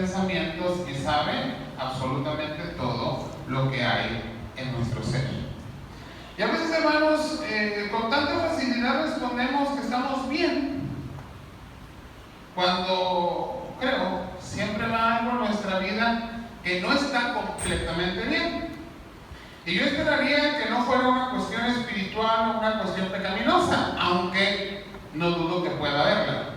pensamientos y sabe absolutamente todo lo que hay en nuestro ser. Y a veces, hermanos, con tanta facilidad respondemos que estamos bien, cuando creo siempre va algo en nuestra vida que no está completamente bien. Y yo esperaría que no fuera una cuestión espiritual o una cuestión pecaminosa, aunque no dudo que pueda haberla.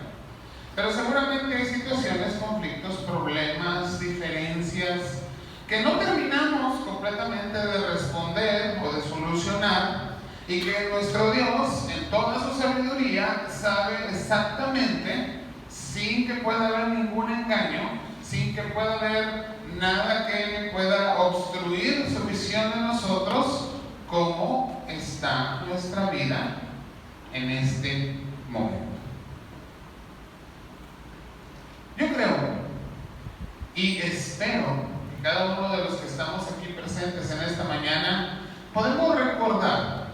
Pero seguramente hay situaciones, conflictos, problemas, diferencias que no terminamos completamente de responder o de solucionar, y que nuestro Dios, en toda su sabiduría, sabe exactamente, sin que pueda haber ningún engaño, sin que pueda haber nada que pueda obstruir su visión de nosotros, cómo está nuestra vida en este momento. Yo creo y espero que cada uno de los que estamos aquí presentes en esta mañana podemos recordar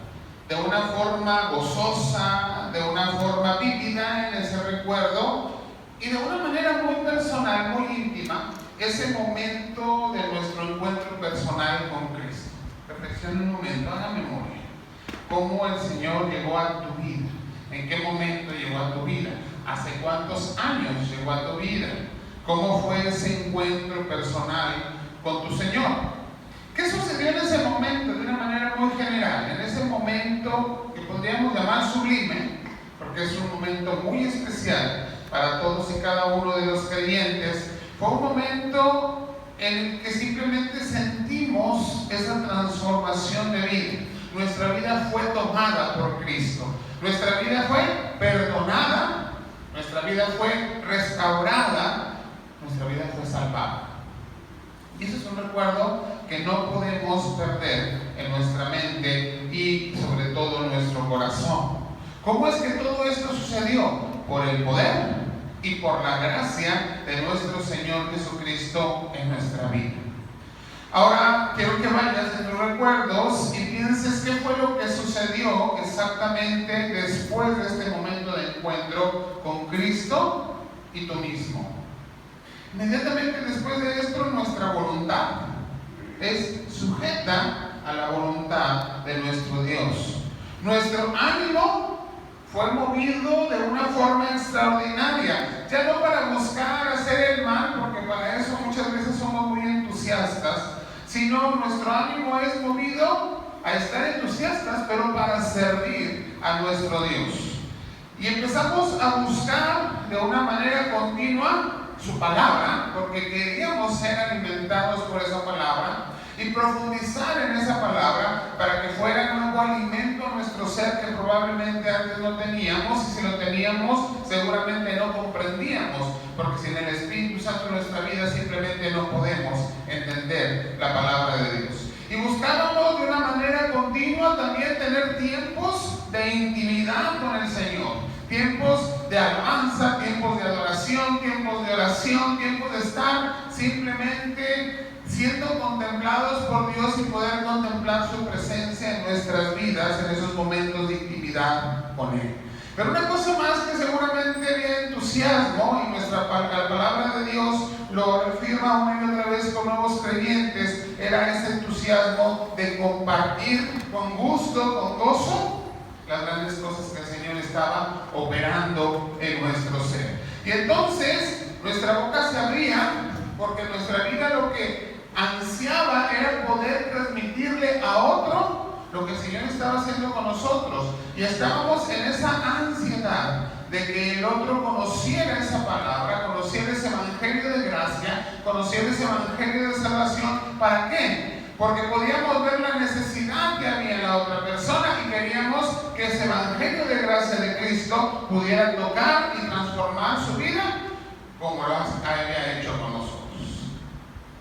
de una forma gozosa, de una forma vívida en ese recuerdo y de una manera muy personal, muy íntima, ese momento de nuestro encuentro personal con Cristo. Reflexiona un momento, haga memoria. ¿Cómo el Señor llegó a tu vida? ¿En qué momento llegó a tu vida? ¿Hace cuántos años llegó a tu vida? ¿Cómo fue ese encuentro personal con tu Señor? ¿Qué sucedió en ese momento? De una manera muy general, en ese momento que podríamos llamar sublime, porque es un momento muy especial para todos y cada uno de los creyentes. Fue un momento en el que simplemente sentimos esa transformación de vida. Nuestra vida fue tomada por Cristo. Nuestra vida fue perdonada. Nuestra vida fue restaurada. Nuestra vida fue salvada. Y ese es un recuerdo que no podemos perder en nuestra mente y sobre todo en nuestro corazón. ¿Cómo es que todo esto sucedió? Por el poder y por la gracia de nuestro Señor Jesucristo en nuestra vida. Ahora quiero que vayas en tus recuerdos y pienses qué fue lo que sucedió exactamente después de este momento de encuentro con Cristo y tú mismo. Inmediatamente después de esto, nuestra voluntad es sujeta a la voluntad de nuestro Dios. Nuestro ánimo fue movido de una forma extraordinaria, ya no para buscar hacer el mal, porque para eso muchas veces somos muy entusiastas, sino nuestro ánimo es movido a estar entusiastas, pero para servir a nuestro Dios. Y empezamos a buscar de una manera continua su palabra, porque queríamos ser alimentados por esa palabra y profundizar en esa palabra para que fuera nuevo alimento a nuestro ser que probablemente antes no teníamos, y si lo teníamos seguramente no comprendíamos, porque sin el Espíritu Santo en nuestra vida simplemente no podemos entender la palabra de Dios. Y buscábamos de una manera continua también tener tiempos de intimidad con el Señor, tiempos de alabanza, tiempos de adoración, tiempos de oración, tiempos de estar simplemente siendo contemplados por Dios y poder contemplar su presencia en nuestras vidas en esos momentos de intimidad con Él. Pero una cosa más que seguramente había entusiasmo, y la palabra de Dios lo reafirma una y otra vez con nuevos creyentes, era ese entusiasmo de compartir con gusto, con gozo, las grandes cosas que el Señor estaba operando en nuestro ser. Y entonces nuestra boca se abría, porque nuestra vida lo que ansiaba era poder transmitirle a otro lo que el Señor estaba haciendo con nosotros. Y estábamos en esa ansiedad de que el otro conociera esa palabra, conociera ese evangelio de gracia, conociera ese evangelio de salvación. ¿Para qué? Porque podíamos ver la necesidad que había en la otra persona y queríamos que ese evangelio de gracia de Cristo pudiera tocar y transformar su vida como lo había hecho con nosotros.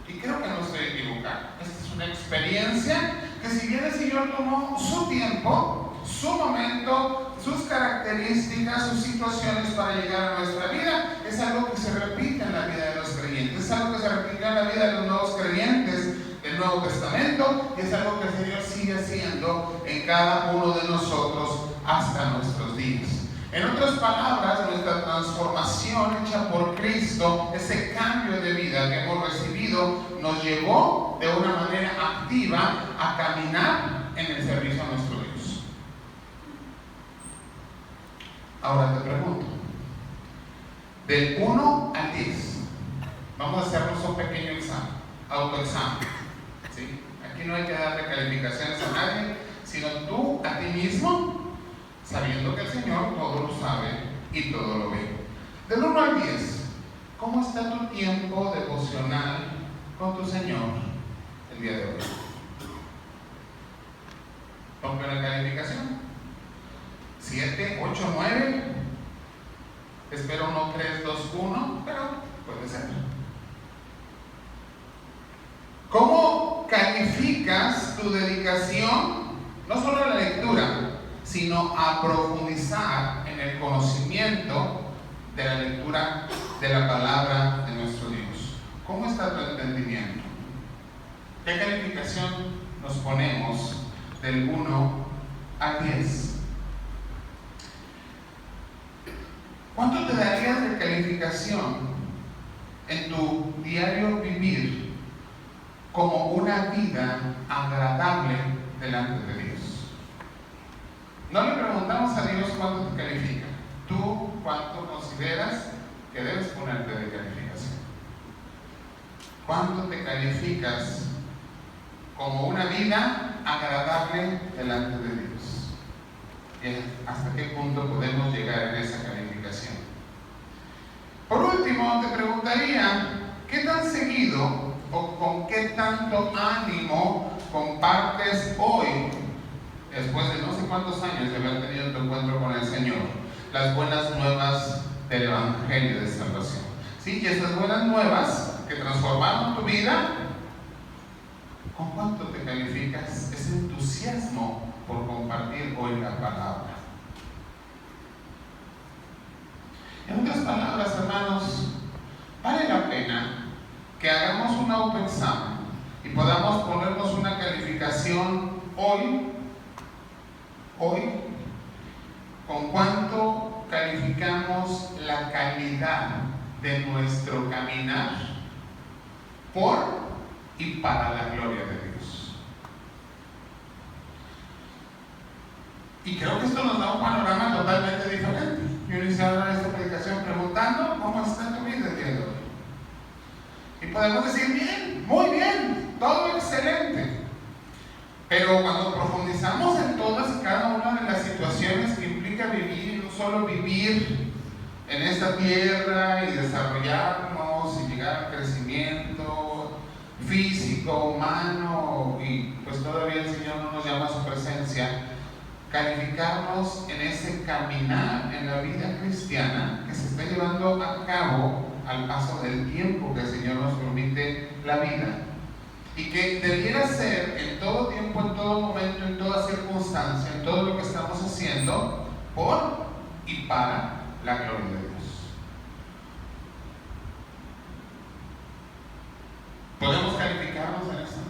Y creo que no estoy equivocado. Esta es una experiencia que, si bien el Señor tomó su tiempo, su momento, sus características, sus situaciones para llegar a nuestra vida, es algo que se repite en la vida de los creyentes, es algo que se repite en la vida de los nuevos creyentes del Nuevo Testamento, y es algo que el Señor sigue haciendo en cada uno de nosotros hasta nuestros días. En otras palabras, nuestra transformación hecha por Cristo, ese cambio de vida que hemos recibido, nos llevó de una manera activa a caminar en el servicio a nuestro Dios. Ahora te pregunto, del 1 al 10, vamos a hacernos un pequeño examen, autoexamen. ¿Sí? Aquí no hay que darle calificaciones a nadie, sino tú a ti mismo, sabiendo que el Señor todo lo sabe y todo lo ve. Del 1 al 10, ¿cómo está tu tiempo devocional con tu Señor el día de hoy? Ponme una calificación. 7, 8, 9. Espero no 3, 2, 1, pero puede ser. ¿Cómo calificas tu dedicación, no solo a la lectura, sino a profundizar en el conocimiento de la lectura de la palabra de nuestro Dios? ¿Cómo está tu entendimiento? ¿Qué calificación nos ponemos del 1 al 10? ¿Cuánto te darías de calificación en tu diario vivir como una vida agradable delante de Dios? No le preguntamos a Dios cuánto te califica. ¿Tú cuánto consideras que debes ponerte de calificación? ¿Cuánto te calificas como una vida agradable delante de Dios? ¿Hasta qué punto podemos llegar en esa calificación? Por último, te preguntaría, ¿qué tan seguido o con qué tanto ánimo compartes hoy, después de no sé cuántos años de haber tenido tu encuentro con el Señor, las buenas nuevas del Evangelio de Salvación? ¿Sí? Y esas buenas nuevas que transformaron tu vida, ¿con cuánto te calificas ese entusiasmo por compartir hoy la palabra? En otras palabras, hermanos, vale la pena que hagamos un autoexamen y podamos ponernos una calificación hoy, con cuánto calificamos la calidad de nuestro caminar por y para la gloria de Dios. Y creo que esto nos da un panorama totalmente diferente. Yo inicié ahora esta predicación preguntando cómo está tu vida el día de hoy. Y podemos decir bien, muy bien, todo excelente. Pero cuando profundizamos en todas y cada una de las situaciones que implica vivir, no solo vivir en esta tierra y desarrollarnos y llegar al crecimiento físico, humano, y pues todavía el Señor no nos llama a su presencia, calificarnos en ese caminar en la vida cristiana que se está llevando a cabo al paso del tiempo que el Señor nos permite la vida, y que debiera ser en todo tiempo, en todo momento, en toda circunstancia, en todo lo que estamos haciendo, por y para la gloria de Dios. ¿Podemos calificarnos en eso?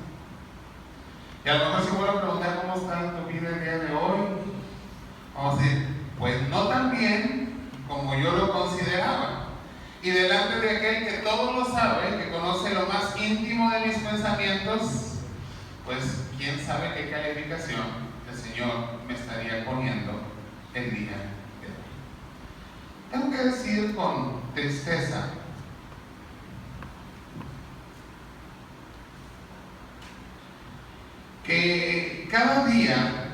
Y a lo mejor si vuelvo a preguntar cómo está tu vida el día de hoy, vamos a decir, pues no tan bien como yo lo consideraba. Y delante de aquel que todo lo sabe, que conoce lo más íntimo de mis pensamientos, pues quién sabe qué calificación el Señor me estaría poniendo el día de hoy. Tengo que decir con tristeza que cada día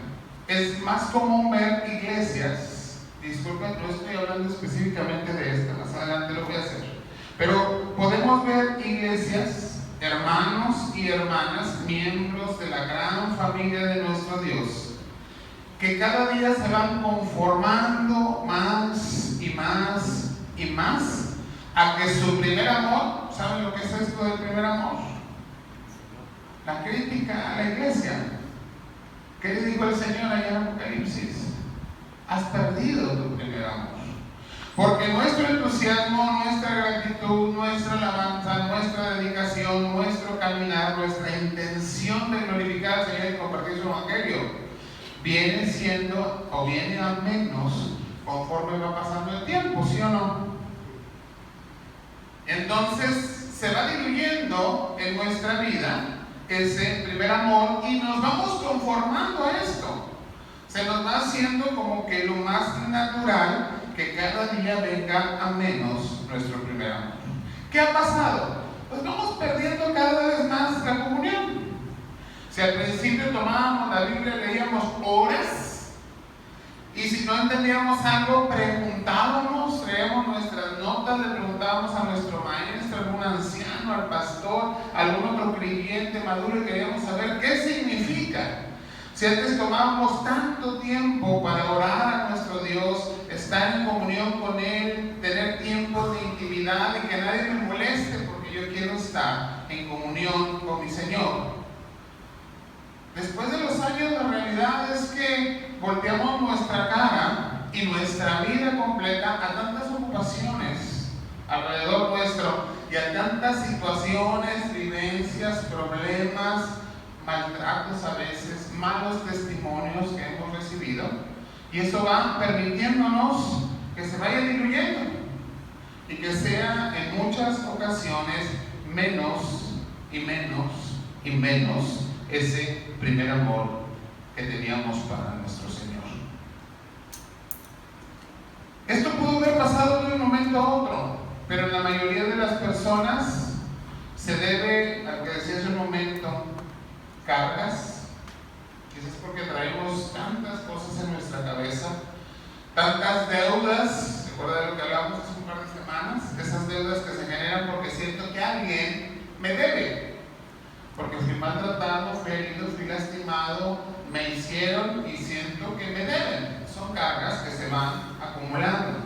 es más común ver iglesias. Disculpen, no estoy hablando específicamente de esta, más adelante lo voy a hacer. Pero podemos ver iglesias, hermanos y hermanas, miembros de la gran familia de nuestro Dios, que cada día se van conformando más y más y más a que su primer amor, ¿saben lo que es esto del primer amor? La crítica a la iglesia. ¿Qué le dijo el Señor allá en Apocalipsis? Has perdido tu primer amor. Porque nuestro entusiasmo, nuestra gratitud, nuestra alabanza, nuestra dedicación, nuestro caminar, nuestra intención de glorificar al Señor y compartir su evangelio, viene siendo o viene a menos conforme va pasando el tiempo, ¿sí o no? Entonces se va diluyendo en nuestra vida ese primer amor y nos vamos conformando a esto. Se nos va haciendo como que lo más natural que cada día venga a menos nuestro primer amor. ¿Qué ha pasado? Pues vamos perdiendo cada vez más la comunión. Si al principio tomábamos la Biblia, leíamos horas, y si no entendíamos algo, preguntábamos, traíamos nuestras notas, le preguntábamos a nuestro maestro, a algún anciano, al pastor, a algún otro creyente maduro, y queríamos saber qué significa. Si antes tomábamos tanto tiempo para orar a nuestro Dios, estar en comunión con Él, tener tiempo de intimidad y que nadie me moleste porque yo quiero estar en comunión con mi Señor. Después de los años, la realidad es que volteamos nuestra cara y nuestra vida completa a tantas ocupaciones alrededor nuestro y a tantas situaciones, vivencias, problemas, maltratos a veces, malos testimonios que hemos recibido, y eso va permitiéndonos que se vaya diluyendo y que sea en muchas ocasiones menos y menos y menos ese primer amor que teníamos para nuestro Señor. Esto pudo haber pasado de un momento a otro, pero en la mayoría de las personas se debe a lo que decía hace un momento, cargas, quizás porque traemos tantas cosas en nuestra cabeza, tantas deudas. ¿Se acuerda de lo que hablamos hace un par de semanas? Esas deudas que se generan porque siento que alguien me debe, porque fui maltratado, fui herido, fui lastimado, me hicieron y siento que me deben. Son cargas que se van acumulando.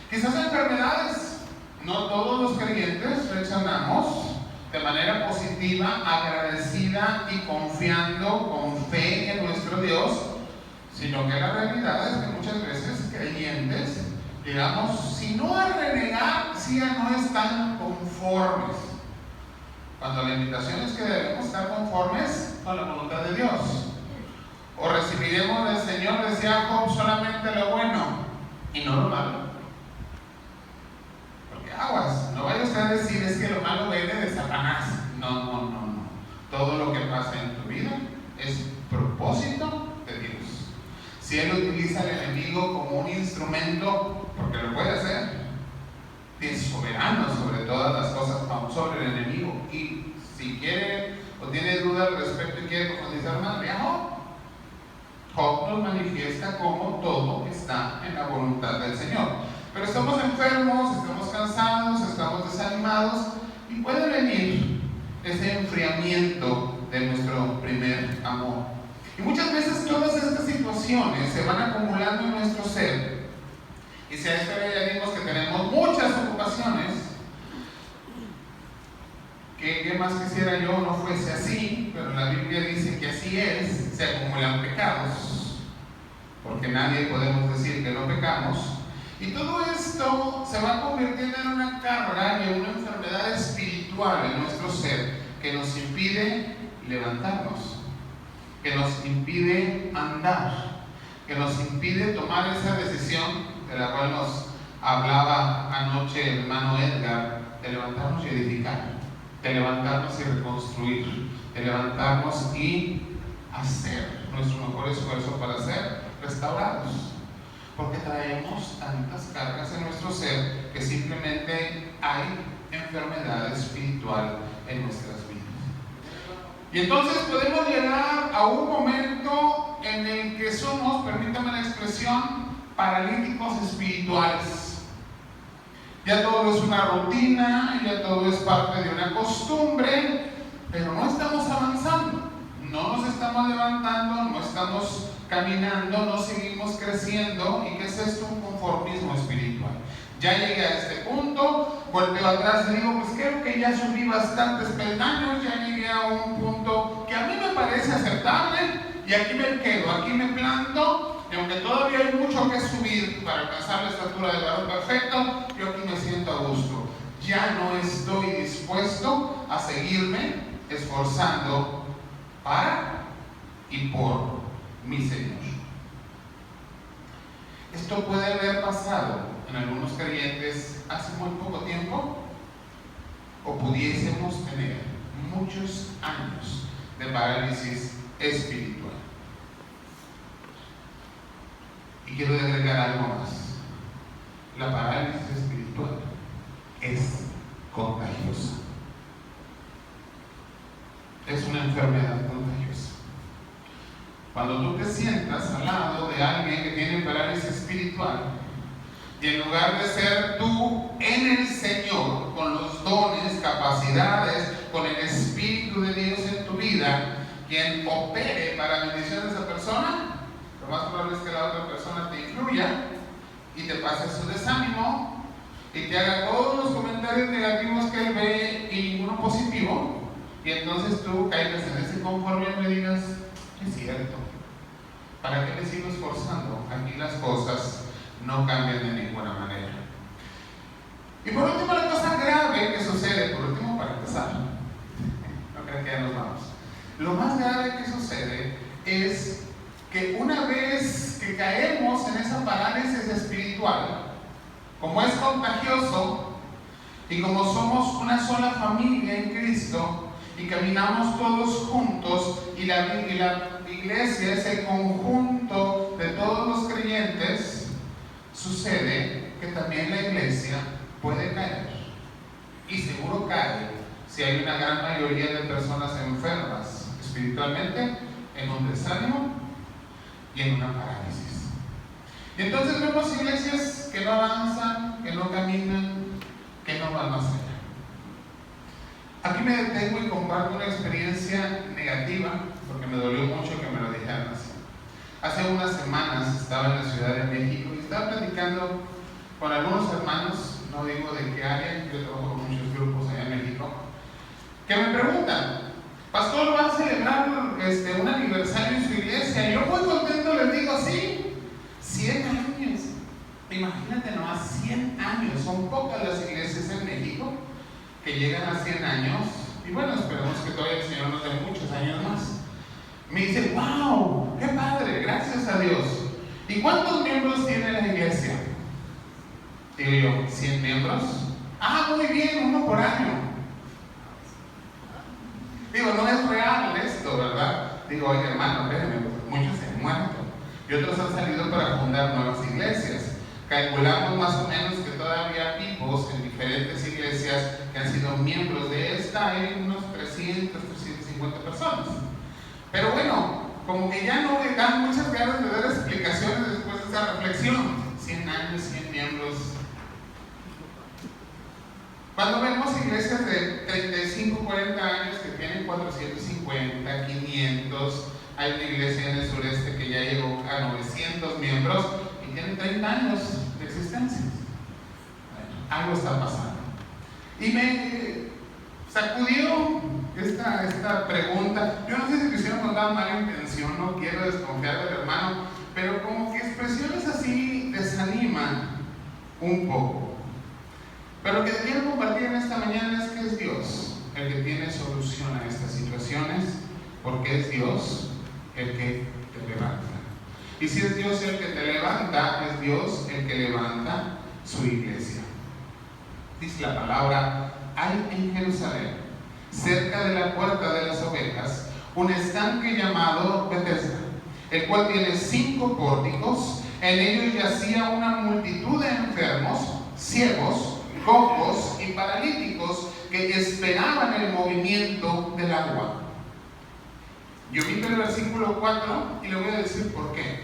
Quizás enfermedades. No todos los creyentes reaccionamos de manera positiva, agradecida y confiando con fe en nuestro Dios, sino que la realidad es que muchas veces creyentes, digamos, si no a renegar, si a no están conformes. Cuando la invitación es que debemos estar conformes con la voluntad de Dios. O recibiremos del Señor, decía Job, solamente lo bueno y no lo malo. Porque aguas, no vaya usted a decir es que lo malo viene de Satanás. No. Todo lo que pasa en tu vida es propósito de Dios. Si Él utiliza al enemigo como un instrumento, porque lo puede hacer, es soberano sobre todas las cosas, aún sobre el enemigo. Y si quiere o tiene duda al respecto y quiere profundizar más, vea Job nos manifiesta cómo todo está en la voluntad del Señor. Pero estamos enfermos, estamos cansados, estamos desanimados y puede venir ese enfriamiento de nuestro primer amor. Y muchas veces todas estas situaciones se van acumulando en nuestro ser. Y si a esto le añadimos que tenemos muchas ocupaciones, ¿qué más quisiera yo no fuese así? Pero la Biblia dice que así es, se acumulan pecados, porque nadie podemos decir que no pecamos. Y todo esto se va convirtiendo en una carga y en una enfermedad espiritual en nuestro ser que nos impide levantarnos, que nos impide andar, que nos impide tomar esa decisión de la cual nos hablaba anoche el hermano Edgar, de levantarnos y edificar, de levantarnos y reconstruir, de levantarnos y hacer nuestro mejor esfuerzo para ser restaurados, porque traemos tantas cargas en nuestro ser que simplemente hay enfermedad espiritual en nuestras vidas. Y entonces podemos llegar a un momento en el que somos, permítame la expresión, paralíticos espirituales. Ya todo es una rutina, ya todo es parte de una costumbre, pero no estamos avanzando, no nos estamos levantando, no estamos caminando, no seguimos creciendo. ¿Y qué es esto? Un conformismo espiritual. Ya llegué a este punto, volteo atrás y digo, pues creo que ya subí bastantes peldaños, ya llegué a un punto que a mí me parece aceptable y aquí me quedo, aquí me planto, y aunque todavía hay mucho que subir para alcanzar la estatura del varón perfecto, yo aquí me siento a gusto. Ya no estoy dispuesto a seguirme esforzando para y por mi Señor. Esto puede haber pasado en algunos creyentes hace muy poco tiempo, o pudiésemos tener muchos años de parálisis espiritual. Y quiero agregar algo más. La parálisis espiritual es contagiosa. Es una enfermedad contagiosa. Cuando tú te sientas al lado de alguien que tiene parálisis espiritual, y en lugar de ser tú en el Señor, con los dones, capacidades, con el Espíritu de Dios en tu vida, quien opere para la bendición de esa persona, lo más probable es que la otra persona te influya y te pase su desánimo y te haga todos los comentarios negativos que él ve y ninguno positivo, y entonces tú caigas en ese conformismo y digas, es cierto, ¿para qué me sigo esforzando? Aquí las cosas no cambian de ninguna manera. Y por último, la cosa grave que sucede, por último, para empezar, no creo que ya nos vamos. Lo más grave que sucede es que una vez que caemos en esa parálisis espiritual, como es contagioso y como somos una sola familia en Cristo y caminamos todos juntos y la iglesia es el conjunto de todos los creyentes, sucede que también la iglesia puede caer, y seguro cae si hay una gran mayoría de personas enfermas espiritualmente, en un desánimo y en una parálisis. Y entonces vemos iglesias que no avanzan, que no caminan, que no van más allá. Aquí me detengo y comparto una experiencia negativa, porque me dolió mucho que me lo dijeran así. Hace unas semanas estaba en la Ciudad de México y estaba platicando con algunos hermanos, no digo de qué área, yo trabajo con muchos grupos allá en México, que me preguntan, pastor, ¿va a celebrar un aniversario en su iglesia? Y yo muy contento les digo, sí, 100 años. Imagínate nomás, 100 años. Son pocas las iglesias en México que llegan a 100 años. Y bueno, esperemos que todavía el Señor nos dé muchos años más. Me dice, wow, qué padre, gracias a Dios. ¿Y cuántos miembros tiene la iglesia? Digo yo, 100 miembros. Ah, muy bien, uno por año. Digo, no es real esto, ¿verdad? Digo, oye hermano, espérenme, muchos se han muerto y otros han salido para fundar nuevas iglesias. Calculamos más o menos que todavía vivos en diferentes iglesias que han sido miembros de esta, hay unos 300, 350 personas. Pero bueno, como que ya no me dan muchas ganas de dar explicaciones después de esa reflexión. 100 años, 100 miembros. Cuando vemos iglesias de 35, 40 años que tienen 450, 500, hay una iglesia en el sureste que ya llegó a 900 miembros y tienen 30 años de existencia. Bueno, algo está pasando. Y me sacudió esta pregunta. Yo no sé si quisieron contar mala intención, no quiero desconfiar del hermano, pero como que expresiones así desaniman un poco. Pero lo que quiero compartir en esta mañana es que es Dios el que tiene solución a estas situaciones, porque es Dios el que te levanta. Y si es Dios el que te levanta, es Dios el que levanta su iglesia. Dice la palabra, hay en Jerusalén, cerca de la puerta de las ovejas, un estanque llamado Betesda, el cual tiene 5 pórticos. En ellos yacía una multitud de enfermos, ciegos, cojos y paralíticos que esperaban el movimiento del agua. Yo vi el versículo 4 y le voy a decir por qué.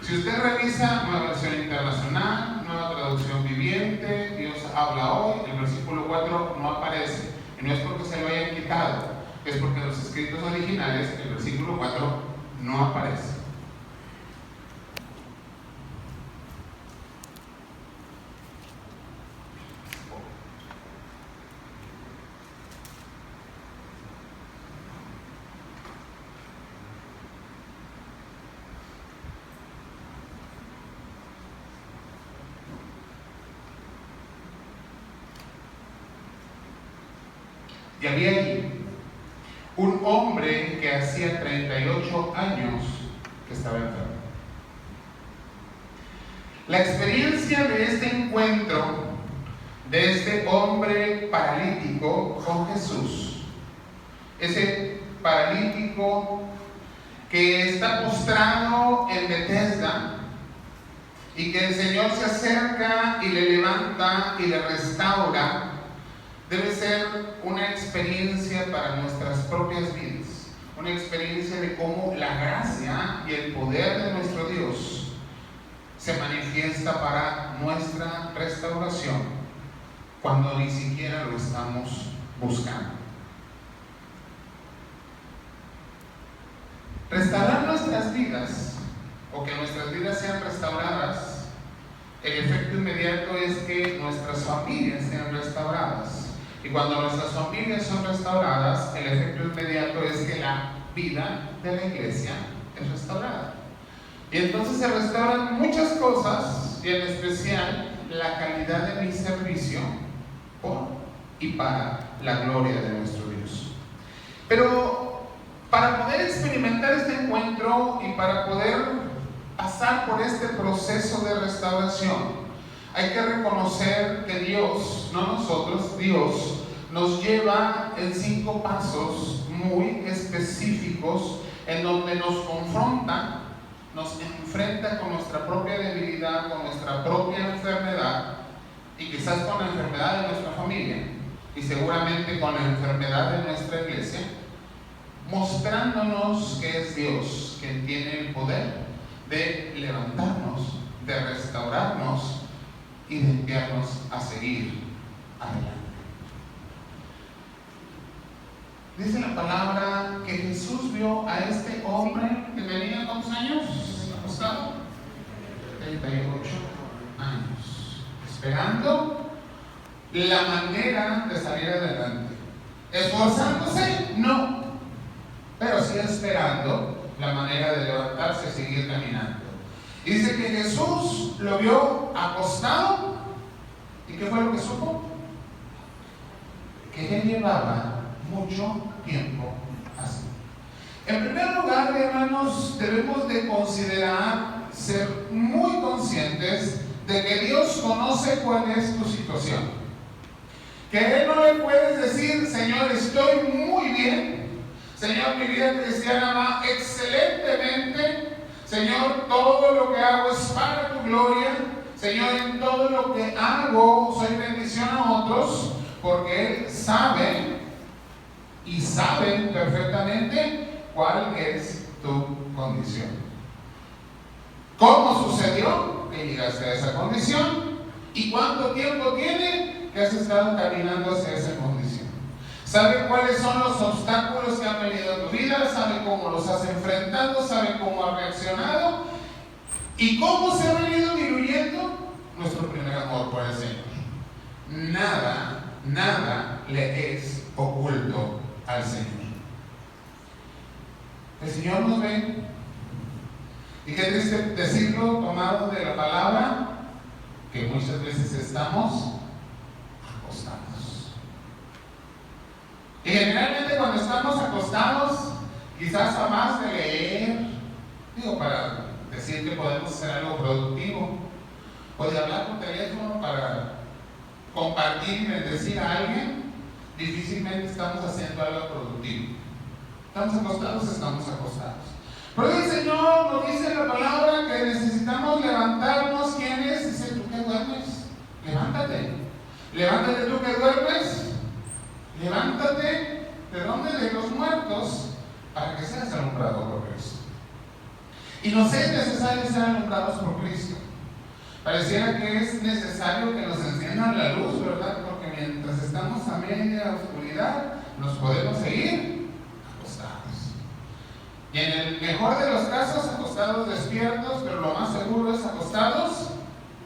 Si usted revisa Nueva Versión Internacional, Nueva Traducción Viviente, Dios habla hoy, el versículo 4 no aparece. Y no es porque se lo hayan quitado, es porque en los escritos originales el versículo 4 no aparece. Y había allí un hombre que hacía 38 años que estaba enfermo. La experiencia de este encuentro de este hombre paralítico con Jesús, ese paralítico que está postrado en Betesda y que el Señor se acerca y le levanta y le restaura, debe ser una experiencia para nuestras propias vidas, una experiencia de cómo la gracia y el poder de nuestro Dios se manifiesta para nuestra restauración cuando ni siquiera lo estamos buscando. Restaurar nuestras vidas, o que nuestras vidas sean restauradas, el efecto inmediato es que nuestras familias sean restauradas. Y cuando nuestras familias son restauradas, el efecto inmediato es que la vida de la iglesia es restaurada. Y entonces se restauran muchas cosas, y en especial la calidad de mi servicio por y para la gloria de nuestro Dios. Pero para poder experimentar este encuentro y para poder pasar por este proceso de restauración, hay que reconocer que Dios, no nosotros, Dios nos lleva en 5 pasos muy específicos en donde nos confronta, nos enfrenta con nuestra propia debilidad, con nuestra propia enfermedad y quizás con la enfermedad de nuestra familia y seguramente con la enfermedad de nuestra iglesia, mostrándonos que es Dios quien tiene el poder de levantarnos, de restaurarnos y de enviarnos a seguir adelante. Dice la palabra que Jesús vio a este hombre que tenía ¿cuántos años? ¿Acostado? 38 años. Esperando la manera de salir adelante. ¿Esforzándose? No. Pero sí esperando la manera de levantarse y seguir caminando. Dice que Jesús lo vio acostado. ¿Y qué fue lo que supo? Que él llevaba mucho tiempo así. En primer lugar, hermanos, debemos de considerar, ser muy conscientes de que Dios conoce cuál es tu situación. Que Él no le puedes decir, Señor, estoy muy bien, Señor, mi vida cristiana va excelentemente, Señor, todo lo que hago es para tu gloria, Señor, en todo lo que hago soy bendición a otros, porque Él sabe y saben perfectamente cuál es tu condición. ¿Cómo sucedió que llegaste a esa condición? ¿Y cuánto tiempo tiene que has estado caminando hacia esa condición? ¿Sabe cuáles son los obstáculos que han venido a tu vida? ¿Sabe cómo los has enfrentado? ¿Sabe cómo has reaccionado? ¿Y cómo se ha venido diluyendo nuestro primer amor por el Señor? Nada le es oculto al Señor. El Señor nos ve, y qué triste decirlo, tomado de la palabra, que muchas veces estamos acostados. Y generalmente cuando estamos acostados, quizás a más de leer, para decir que podemos hacer algo productivo, o de hablar por teléfono para compartir y bendecir a alguien, difícilmente estamos haciendo algo productivo. ¿Estamos acostados? Estamos acostados. Pero el Señor nos dice en la palabra que necesitamos levantarnos. ¿Quién es? Dice, ¿tú que duermes? Levántate. Levántate tú que duermes. Levántate. ¿De dónde? De los muertos, para que seas alumbrado por Cristo. Y nos es necesario ser alumbrados por Cristo. Pareciera que es necesario que nos enciendan la luz, ¿verdad? Porque mientras estamos a media oscuridad, nos podemos seguir acostados. Y en el mejor de los casos, acostados despiertos, pero lo más seguro es acostados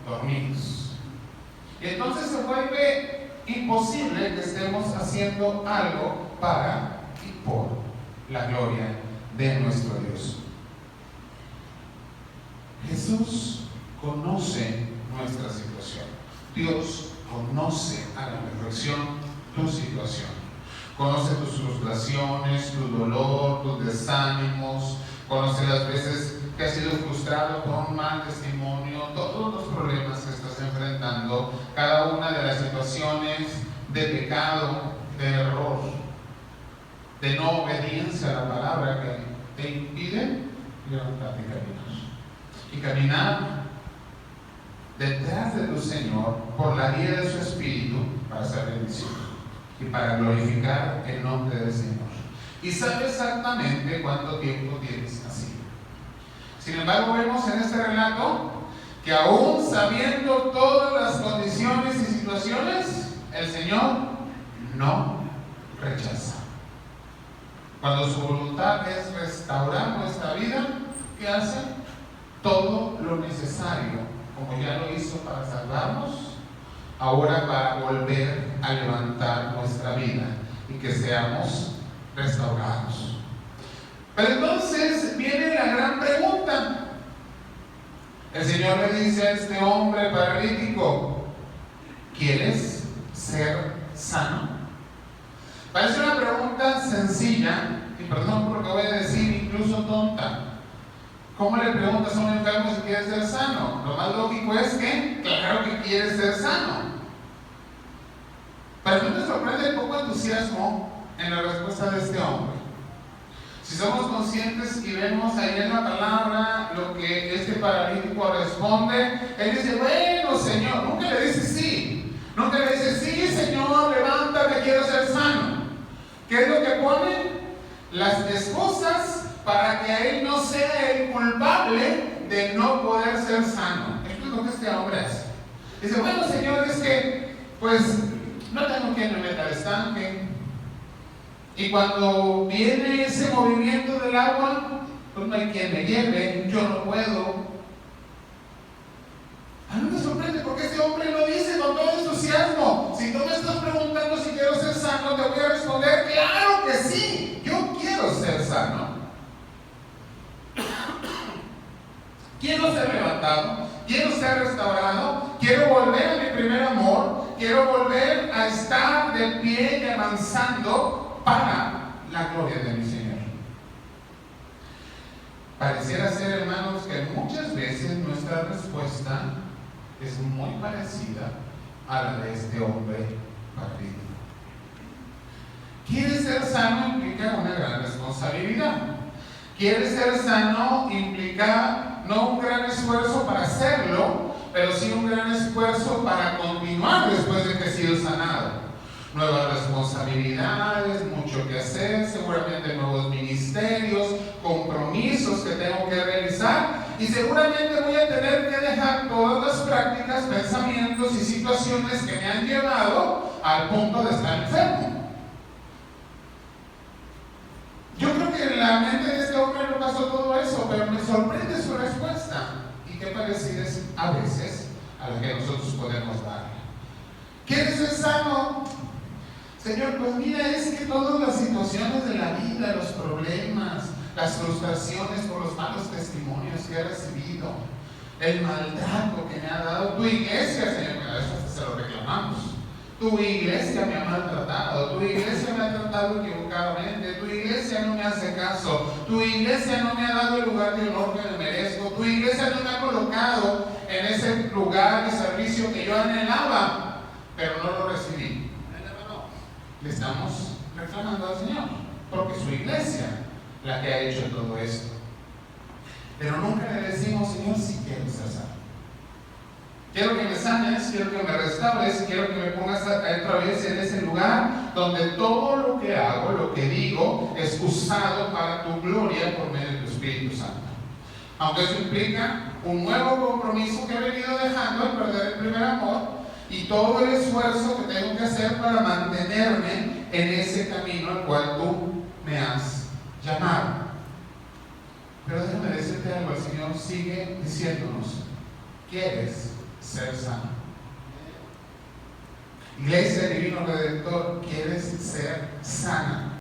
dormidos. Y entonces se vuelve imposible que estemos haciendo algo para y por la gloria de nuestro Dios. Jesús conoce nuestra situación. Dios conoce a la perfección tu situación. Conoce tus frustraciones, tu dolor, tus desánimos. Conoce las veces que has sido frustrado por un mal testimonio, todos los problemas que estás enfrentando, cada una de las situaciones de pecado, de error, de no obediencia a la palabra que te impiden levantarte y caminar detrás de tu Señor por la guía de su Espíritu para ser bendición y para glorificar el nombre del Señor. Y sabe exactamente cuánto tiempo tienes así. Sin embargo, vemos en este relato que aún sabiendo todas las condiciones y situaciones, el Señor no rechaza. Cuando su voluntad es restaurar nuestra vida, ¿qué hace? Todo lo necesario, como ya lo hizo para salvarnos, ahora para volver a levantar nuestra vida y que seamos restaurados. Pero entonces viene la gran pregunta. El Señor le dice a este hombre paralítico: ¿quieres ser sano? Parece una pregunta sencilla, y perdón por lo que voy a decir, incluso tonta. ¿Cómo le preguntas a un enfermo si quiere ser sano? Lo más lógico es que, claro que quiere ser sano. Pero no me sorprende el poco entusiasmo en la respuesta de este hombre. Si somos conscientes y vemos ahí en la palabra lo que este paralítico responde, él dice: bueno, Señor. Nunca le dice sí. Nunca le dice: sí, Señor, levántate, quiero ser sano. ¿Qué es lo que pone? Las excusas para que a él no sea el culpable de no poder ser sano. Esto es lo que este hombre hace. Dice: bueno, Señor, es que pues no tengo quien me meta al estanque, y cuando viene ese movimiento del agua, pues no hay quien me lleve, yo no puedo. A mí me sorprende porque este hombre lo dice con todo entusiasmo. Si tú me estás preguntando si quiero ser sano, te voy a responder: claro que sí, yo quiero ser sano. Quiero ser levantado, quiero ser restaurado, quiero volver a mi primer amor, quiero volver a estar de pie y avanzando para la gloria de mi Señor. Pareciera ser, hermanos, que muchas veces nuestra respuesta es muy parecida a la de este hombre paralítico. Quiere ser sano implica una gran responsabilidad. Quiere ser sano implica no un gran esfuerzo para hacerlo, pero sí un gran esfuerzo para continuar después de que he sido sanado. Nuevas responsabilidades, mucho que hacer, seguramente nuevos ministerios, compromisos que tengo que realizar, y seguramente voy a tener que dejar todas las prácticas, pensamientos y situaciones que me han llevado al punto de estar enfermo. Yo creo que en la mente de este hombre no pasó todo eso, pero me sorprende su respuesta, y qué parecida es a veces a la que nosotros podemos dar. ¿Quieres ser sano? Señor, pues mira, es que todas las situaciones de la vida, los problemas, las frustraciones por los malos testimonios que he recibido, el maltrato que me ha dado tu iglesia, Señor, a eso se lo reclamamos. Tu iglesia me ha maltratado, tu iglesia me ha tratado equivocadamente, tu iglesia no me hace caso, tu iglesia no me ha dado el lugar de honor que me merezco, tu iglesia no me ha colocado en ese lugar de servicio que yo anhelaba, pero no lo recibí. Le estamos reclamando al Señor, porque es su iglesia la que ha hecho todo esto. Pero nunca le decimos: Señor, si quiero ser sano. Quiero que me sanes, quiero que me restaures, quiero que me pongas otra vez en ese lugar donde todo lo que hago, lo que digo, es usado para tu gloria por medio de tu Espíritu Santo. Aunque eso implica un nuevo compromiso que he venido dejando al perder el primer amor, y todo el esfuerzo que tengo que hacer para mantenerme en ese camino al cual tú me has llamado. Pero déjame decirte algo: el Señor sigue diciéndonos: ¿quieres ser sano? Iglesia Divino Redentor, ¿quieres ser sana?